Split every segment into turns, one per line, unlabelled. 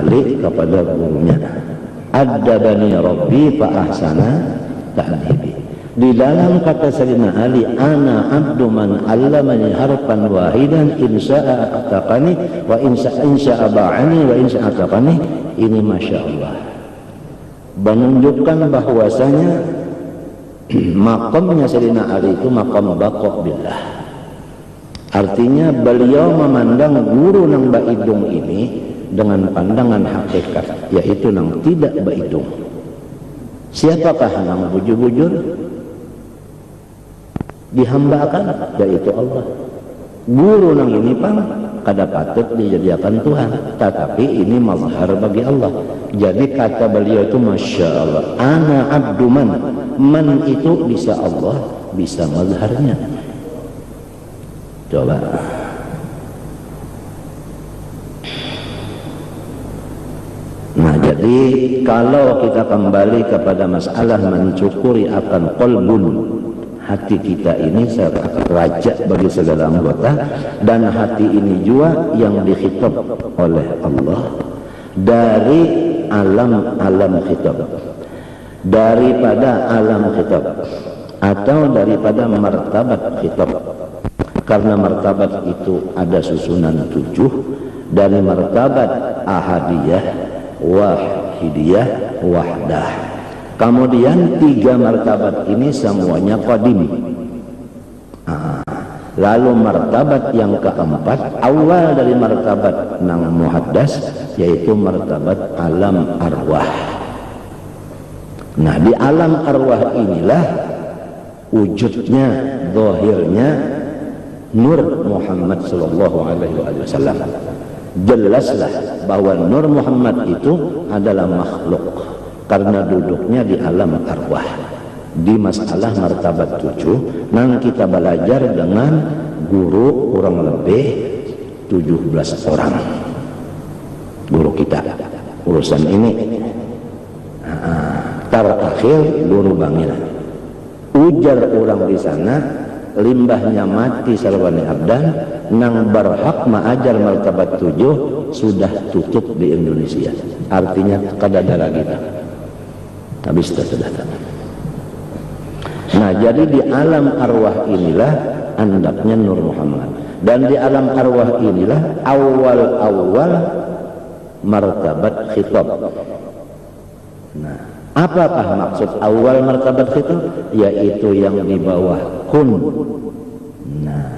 balik kepada gurunya. Adabani Rabbi fa ahsana ta'dibi. Di dalam kata Sayyidina Ali, ana abdu man 'allamani harfan wahidan in sya'a ataqani wa in sya'a ba'ani wa in sya'a ataqani. Ini Masya Allah menunjukkan bahwasanya makamnya Sayyidina Ali itu makam baqa' billah. Artinya beliau memandang guru nang baidung ini dengan pandangan hakikat, yaitu nang tidak baidung. Siapakah nang bujur-bujur? Dihambakan, yaitu Allah. Guru nang ini pang kada patut dijadikan Tuhan, tetapi ini mazhar bagi Allah. Jadi kata beliau itu Masya Allah, ana abdu man itu bisa Allah, bisa mazharnya. Coba nah, jadi kalau kita kembali kepada masalah mencukuri akan qalbun, hati kita ini raja bagi segala anggota, dan hati ini juga yang dikhitab oleh Allah dari alam khitab, daripada alam khitab atau daripada martabat khitab. Karena martabat itu ada susunan 7, dari martabat ahadiyah, wahidiyah, wahdah. Kemudian 3 martabat ini semuanya qadim. Lalu martabat yang keempat, awal dari martabat nang muhaddas, yaitu martabat alam arwah. Nah, di alam arwah inilah wujudnya, zahirnya Nur Muhammad sallallahu alaihi wasallam. Jelaslah bahwa Nur Muhammad itu adalah makhluk karena duduknya di alam arwah. Di masalah martabat 7 nang kita belajar dengan guru kurang lebih 17 orang guru kita urusan ini. Terakhir guru Bangil, ujar orang di sana, limbahnya mati sarwani abdan nang berhak mengajar martabat 7 sudah tutup di Indonesia. Artinya kadadara kita habis sudah. Nah, jadi di alam arwah inilah andaknya Nur Muhammad, dan di alam arwah inilah awal martabat khitab. Nah, apakah maksud awal martabat khitab? Yaitu yang di bawah kun. Nah,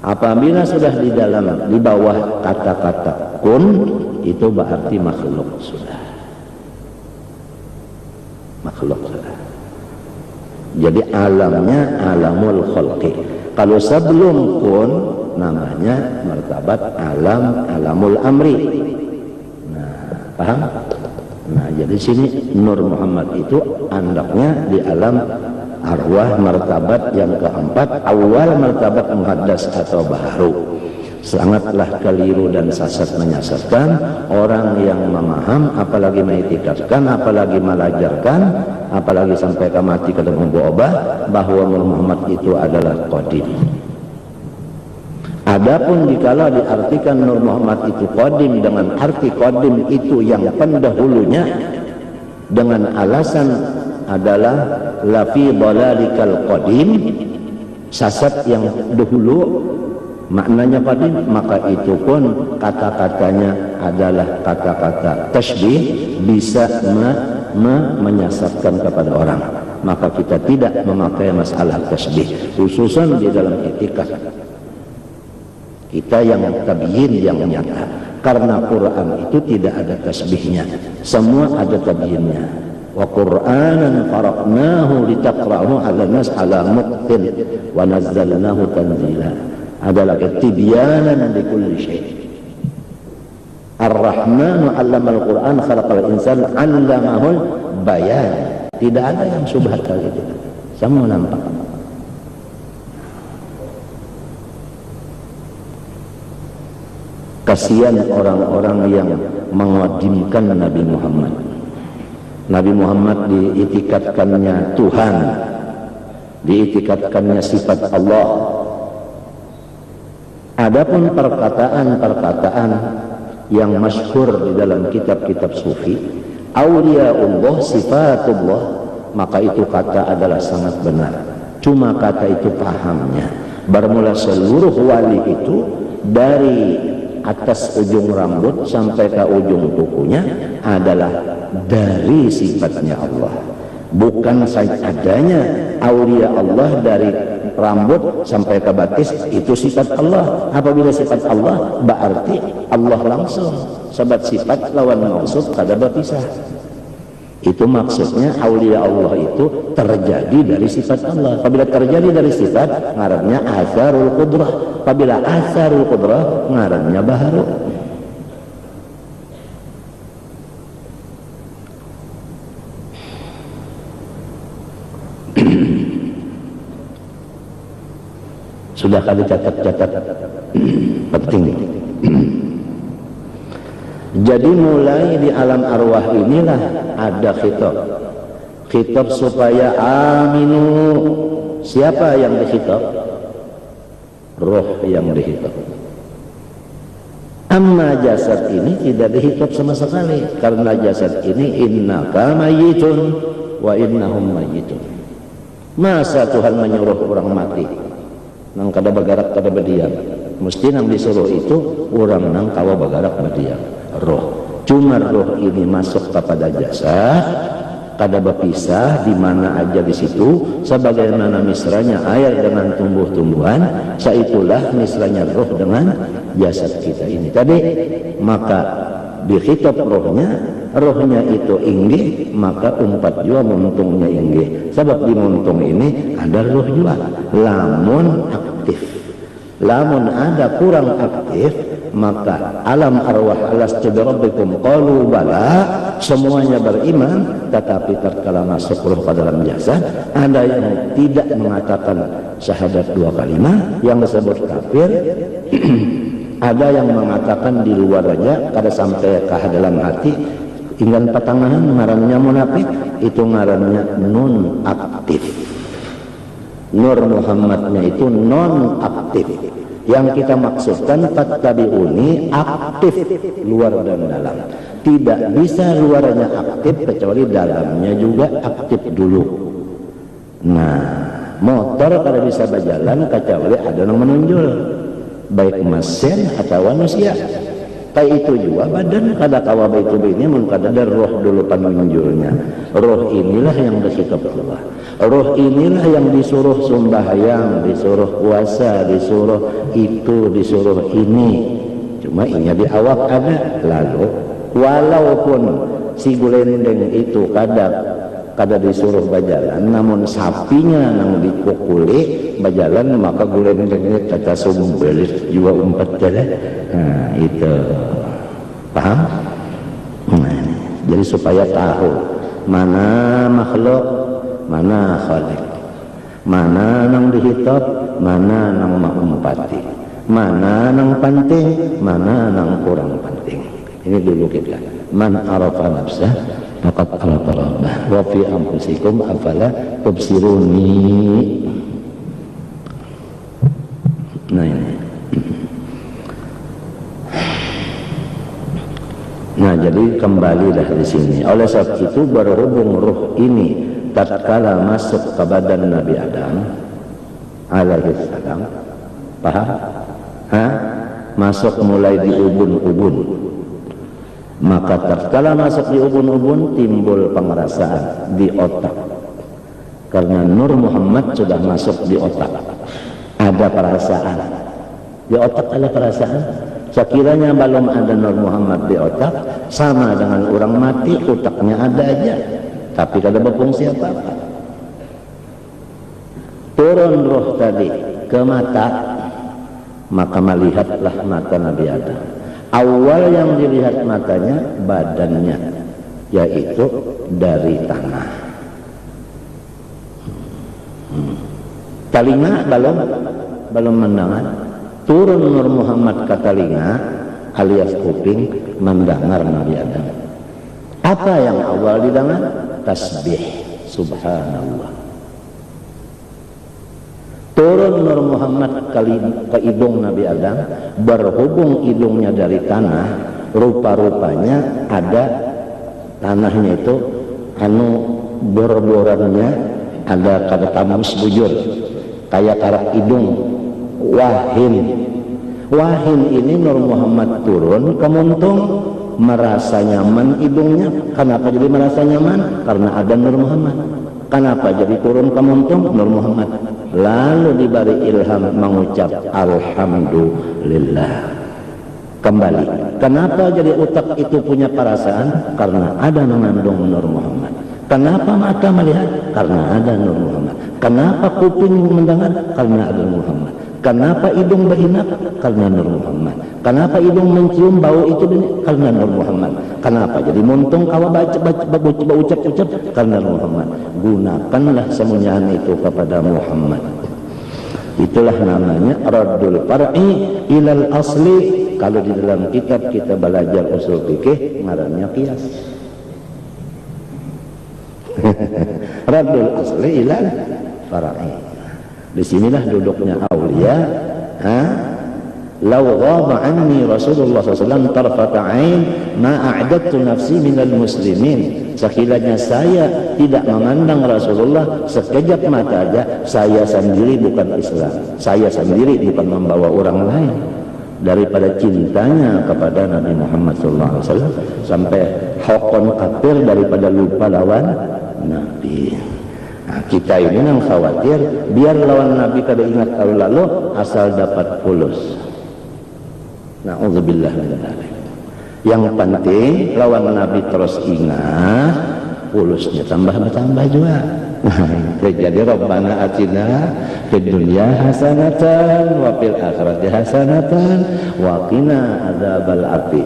apabila sudah di bawah kata-kata kun, itu berarti makhluk sudah. Makhluk sudah. Jadi alamnya alamul khalqi. Kalau sebelum kun namanya martabat alamul amri. Nah, paham? Nah, jadi sini Nur Muhammad itu andaknya di alam arwah martabat yang keempat, awal martabat muhaddas atau baharu. Sangatlah keliru dan sesat menyesatkan orang yang memaham, apalagi mengitikadkan, apalagi melajarkan, apalagi sampai ke mati ketemu obah bahwa Nur Muhammad itu adalah qadim. Adapun jikalau diartikan Nur Muhammad itu qadim dengan arti qadim itu yang pendahulunya, dengan alasan adalah lafi dalalikal qadim, sesat yang dahulu, maknanya qadim, maka itu pun kata-katanya adalah kata-kata tasbih, bisa menyesatkan kepada orang. Maka kita tidak memakai masalah tasbih, khususan di dalam etika kita yang tabyin, yang nyata. Karena Quran itu tidak ada tasbihnya, semua ada tabyinnya. Wa Qur'anan faraqnahu litaqra'ahu 'alan nas 'ala muqtin wa nazzalnahu tanzila. Adalah tibyanan likulli syai'. Ar-Rahmanu 'allamal Qur'an khalaqal insana 'allamahul bayan. Tidak ada yang subhat kali itu, semua nampak. Kasihan orang-orang yang mengadimkan Nabi Muhammad. Nabi Muhammad diitikadkannya Tuhan, diitikadkannya sifat Allah. Adapun perkataan-perkataan yang masyhur di dalam kitab-kitab sufi, auliyaullah sifatullah, maka itu kata adalah sangat benar. Cuma kata itu pahamnya, bermula seluruh wali itu dari atas ujung rambut sampai ke ujung kukunya adalah dari sifatnya Allah. Bukan saja adanya aulia Allah dari rambut sampai ke batis itu sifat Allah. Apabila sifat Allah berarti Allah langsung. Sebab sifat lawan maksud kada berpisah. Itu maksudnya aulia Allah itu terjadi dari sifat Allah. Apabila terjadi dari sifat, ngarannya asarul qudrah. Apabila asarul qudrah, ngarannya baharu. Sudah kali catat-catat penting nih. Jadi mulai di alam arwah inilah ada khitab supaya aminu. Siapa yang dikhitab? Roh yang dikhitab. Amma jasad ini tidak dikhitab sama sekali, karena jasad ini innaka mayyitun wa innahum mayyitun. Masa Tuhan menyuruh orang mati nang kada bagarak kada berdiam? Mesti nang disuruh itu orang nang kawa bagarak berdiam. Roh, cuma roh ini masuk kepada jasad, kada berpisah di mana aja di situ. Sebagaimana misranya air dengan tumbuh-tumbuhan, saitulah misranya roh dengan jasad kita ini tadi. Maka dikhitab rohnya itu inggih, maka umpat jua muntungnya inggih. Sebab di muntung ini ada roh jua, lamun aktif. Lamun ada kurang aktif, maka alam arwah alastu birabbikum qalu bala, semuanya beriman, tetapi tatkala masuk roh ke dalam jasad, ada yang tidak mengatakan syahadat dua kalimat yang disebut kafir. Ada yang mengatakan di luar aja kada sampai ke dalam hati, inggan patangahan, ngarannya munafik, itu ngarannya non aktif. Nur Muhammadnya itu non aktif. Yang kita maksudkan fattabi'uni aktif, luar dan dalam. Tidak bisa luarnya aktif kecuali dalamnya juga aktif dulu. Nah, motor kada bisa berjalan kecuali ada yang menunjul, baik mesin atau manusia. Kayak itu juga badan kada kawa baik ini mun kada ada roh dulu penunjulnya. Roh inilah yang dikhitab Allah. Roh inilah yang disuruh sembahyang, disuruh puasa, disuruh itu, disuruh ini. Cuma inya di awak ada. Lalu walaupun si gulendeng itu kada disuruh berjalan, namun sapinya nang dipukuli berjalan, maka gulendengnya kata sumbelit juga umpat jalan. Nah itu paham? Nah, jadi supaya tahu mana makhluk, mana khalik, mana nang dihitab, mana nang maumpati, mana nang penting, mana nang kurang penting. Ini dulu kita. Man arafa nafsah faqad arafa rabbah wa fi anfusikum afala tubsiruni. Nah ini. Nah jadi kembalilah di sini. Oleh sebab itu berhubung ruh ini tatkala masuk ke badan Nabi Adam alaihi salam, paham? Masuk mulai di ubun-ubun. Maka tatkala masuk di ubun-ubun timbul pengerasaan di otak. Karena Nur Muhammad sudah masuk di otak. Ada perasaan. Di otak ada perasaan. Sekiranya belum ada Nur Muhammad di otak, sama dengan orang mati, otaknya ada aja, tapi kada berfungsi apa-apa. Turun roh tadi ke mata, maka melihatlah mata Nabi Adam. Awal yang dilihat matanya badannya, yaitu dari tanah. Telinga belum mendengar. Turun Nur Muhammad ke telinga alias kuping, mendengar Nabi Adam. Apa yang awal didengar? Tasbih, subhanallah. Turun Nur Muhammad ke hidung Nabi Adam, berhubung hidungnya dari tanah, rupa-rupanya ada tanahnya itu bor-borannya ada kada tamus bujur kayak karak hidung wahin ini Nur Muhammad turun kemuntung merasa nyaman hidungnya. Kenapa jadi merasa nyaman? Karena ada Nur Muhammad. Kenapa jadi turun kemuntung? Nur Muhammad. Lalu diberi ilham mengucap alhamdulillah. Kembali, kenapa jadi otak itu punya perasaan? Karena ada mengandung Nur Muhammad. Kenapa mata melihat? Karena ada Nur Muhammad. Kenapa kuping mendengar? Karena ada Nur Muhammad. Kenapa hidung berhinap? Karena Nur Muhammad. Kenapa hidung mencium bau itu? Karena Nur Muhammad. Kenapa jadi muntung kawa ucap-ucap? Karena Nur Muhammad. Gunakanlah semuanya itu kepada Muhammad. Itulah namanya Raddul Far'i ilal Asli. Kalau di dalam kitab kita belajar usul fikih, ngarannya qiyas. Raddul Asli ilal Far'i. Disinilah duduknya aulia. Lau ghaba anni Rasulullah SAW tarfata ain ma a'dadtu nafsi minal muslimin. Sekiranya saya tidak memandang Rasulullah sekejap mata aja, saya sendiri bukan Islam, saya sendiri bukan membawa orang lain. Daripada cintanya kepada Nabi Muhammad SAW sampai hokon kafir daripada lupa lawan Nabi. Nah, kita ini yang khawatir biar lawan Nabi kada ingat kalau lalu asal dapat fulus. Na'udzubillah min dzalik. Yang penting lawan Nabi terus ingat, fulusnya tambah-tambah juga. Jadi Rabbana atina fid dunya hasanatan wa fil akhirati hasanatan wa qina adzabal api.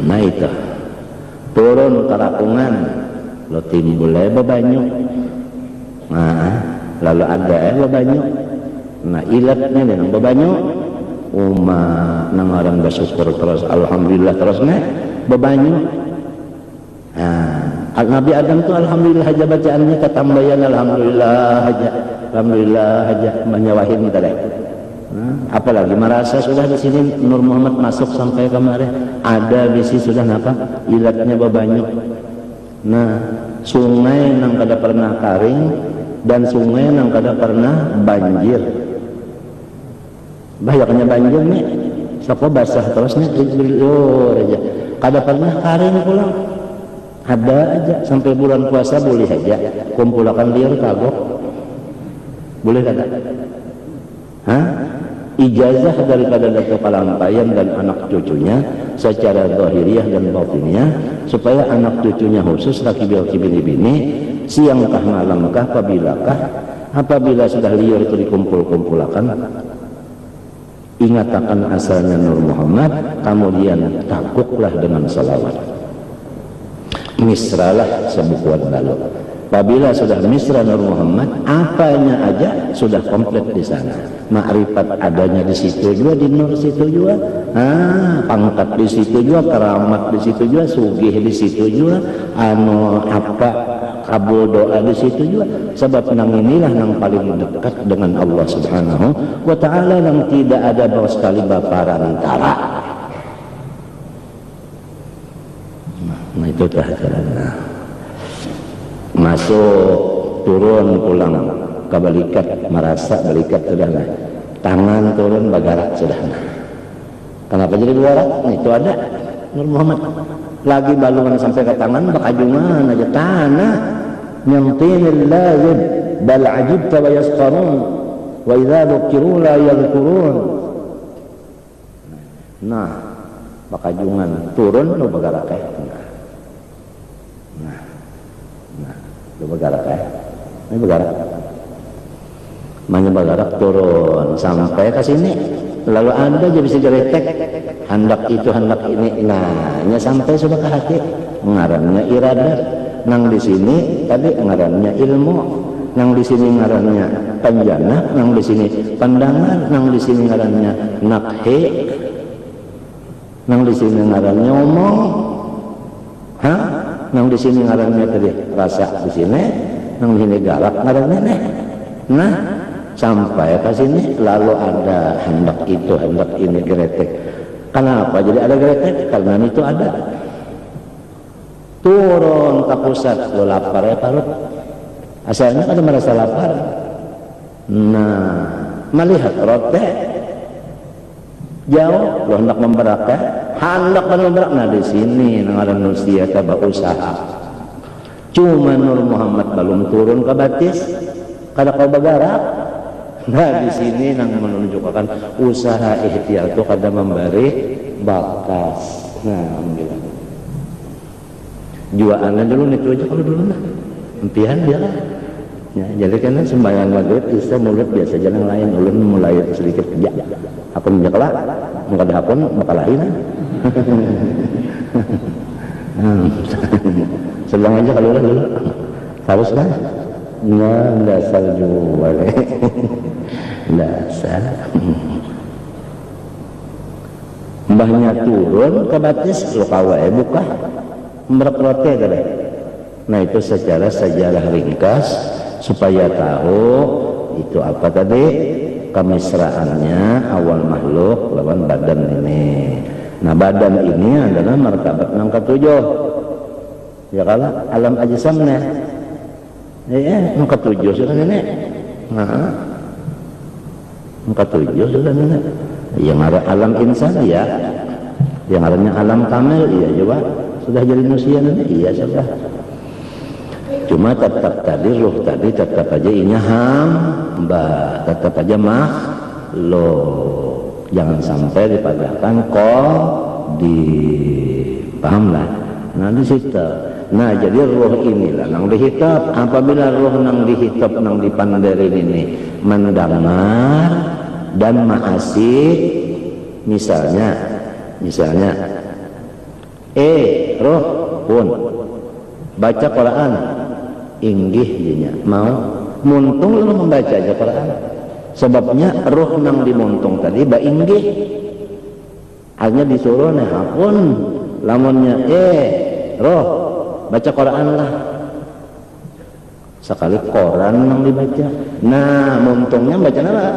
Nah itu turun kerakungan lo timbul bebanyu. Nah lalu ada bebanyu. Nah ilatnya dengan bebanyu nang orang bersyukur terus alhamdulillah terus bebanyu. Nah Nabi Adam tuh alhamdulillah aja bacaannya ketambayan alhamdulillah aja menyawahin kita deh. Apalagi merasa sudah di sini Nur Muhammad masuk sampai kemarin ada bisi sudah apa ilatnya bebanyu. Nah sungai nang kada pernah kering dan sungai nang kada pernah banjir. Banyaknya banjir nih sapa basah terusnya aja kada pernah kering pulang. Ada aja sampai bulan puasa boleh aja kumpulkan liar kagok boleh kada? Ijazah daripada Datuk Kalampayan dan anak cucunya secara zahiriah dan batinnya supaya anak cucunya khusus laki bini siangkah malamkah apabila sudah liar itu dikumpul-kumpulakan ingatakan asalnya Nur Muhammad kemudian takuklah dengan salawat misralah sebukuan lalu. Apabila sudah misra Nur Muhammad, apanya aja sudah komplit di sana. Makrifat adanya di situ juga, di Nur situ juga. Pangkat di situ juga, keramat di situ juga, sugih di situ juga, kabul doa di situ juga. Sebab nang inilah nang paling dekat dengan Allah Subhanahu wa Ta'ala, yang tidak ada bawa sekali baparantara. Nah itu caranya. Masuk turun pulang kebalikat merasa balikat sudah nah. Tangan turun bagarak sudah nah. Kenapa jadi bagarak? Nah, itu ada Nur Muhammad lagi balungan sampai ke tangan bakajungan aja tanah nyamtinil lazib bal ajibta wa yasqarun wa idza dhukiru la yadhkurun. Nah bakajungan turun lu bagarak lu bergerak ini bergerak bagarak turun sampai ke sini lalu anda jadi bisa geretek hendak itu hendak ini nah sampai sudah ke hati ngarannya iradah nang di sini tadi ngarannya ilmu nang di sini ngarannya penjana nang di sini pandangan nang di sini ngarannya nakhe nang di sini ngarannya omong nang di sini ngarannya tadi rasa di sini nang di sini galak ngarannya nah sampai ke sini lalu ada hendak itu hendak ini gretek. Kenapa jadi ada gretek? Karena itu ada turun ke pusat lo lapar ya parut asalnya ada merasa lapar. Nah melihat rote jauh lo hendak memberak ya hendak memberak. Nah di sini ngaran nusia taba usaha cuma Nur Muhammad belum turun ke batis kada kau bergerak. Nah di sini nang menunjukkan usaha ikhtiar itu kada memberi bakas. Nah alhamdulillah jualannya dulu itu aja kalau dulu nah impian dia lah ya, jadi karena sembahyang maghrib bisa mulut biasa jalan lain ulun mulai sedikit kerja aku menjekelak mengada hakun bakal lain sedang aja kalau dulu harus kan nah dasar jual dasar mbahnya turun ke batis lo kawai buka merprote tadi. Nah itu secara sejarah ringkas supaya tahu itu apa tadi kemesraannya awal makhluk lawan badan ini. Nah badan ini adalah martabat yang ketujuh ya kalau alam ajsamnya ya yang ketujuh sudah nenek. Nah yang ketujuh sudah nenek yang ada alam insan ya yang adanya alam kamil iya coba sudah jadi manusia nanti iya sudah cuma tetap tadi ruh tadi tetap aja inya hamba tetap aja makhluk jangan sampai dipadahkan paham lah nah di situ nah jadi ruh inilah nang dihitab apabila ruh nang dihitab nang dipanderin ini mendengar dan ma'asih misalnya roh pun baca Quran inggih dinya mau muntung lu membaca aja Quran sebabnya roh nang dimuntung tadi ba inggih hanya disuruh nah pun lamunnya roh baca Quran lah sekali Quran nang dibaca nah muntungnya baca apa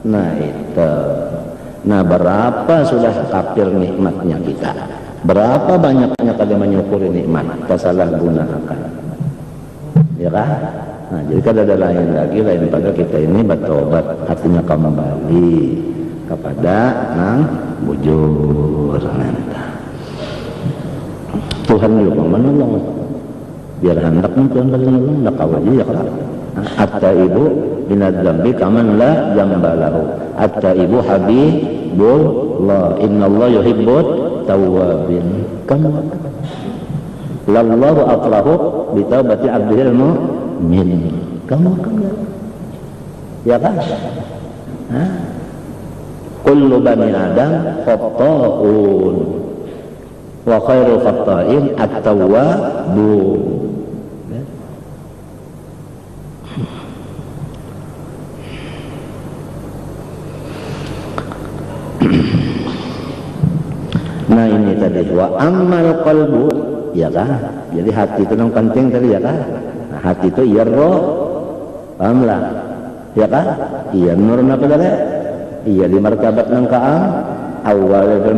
nah itu nah berapa sudah kafir nikmatnya kita berapa banyaknya kali menyukuri nikmat kesalah gunakan ya kan nah jadi kan ada lain lagi lain pada kita ini bertobat artinya kembali kepada nang bujur nanti Tuhan juga menolong biar hendak Tuhan menolong nak awaji ya kan atta ibu binad dzambi kaman la jambalahu atta ibu habibullah innallah yuhibbut tawabin kamu lallahu aqlahu bitawbati abdihil mu'min kamu ya kan kullu bani adam khata'un wa khairu khata'in at-tawwabun nah ini tadi wa ammal qalbu ya kan jadi hati itu yang penting tadi ya kan nah, hati itu iya roh paham lah ya kan iya nur apa tadi iya di martabat nang kaam awal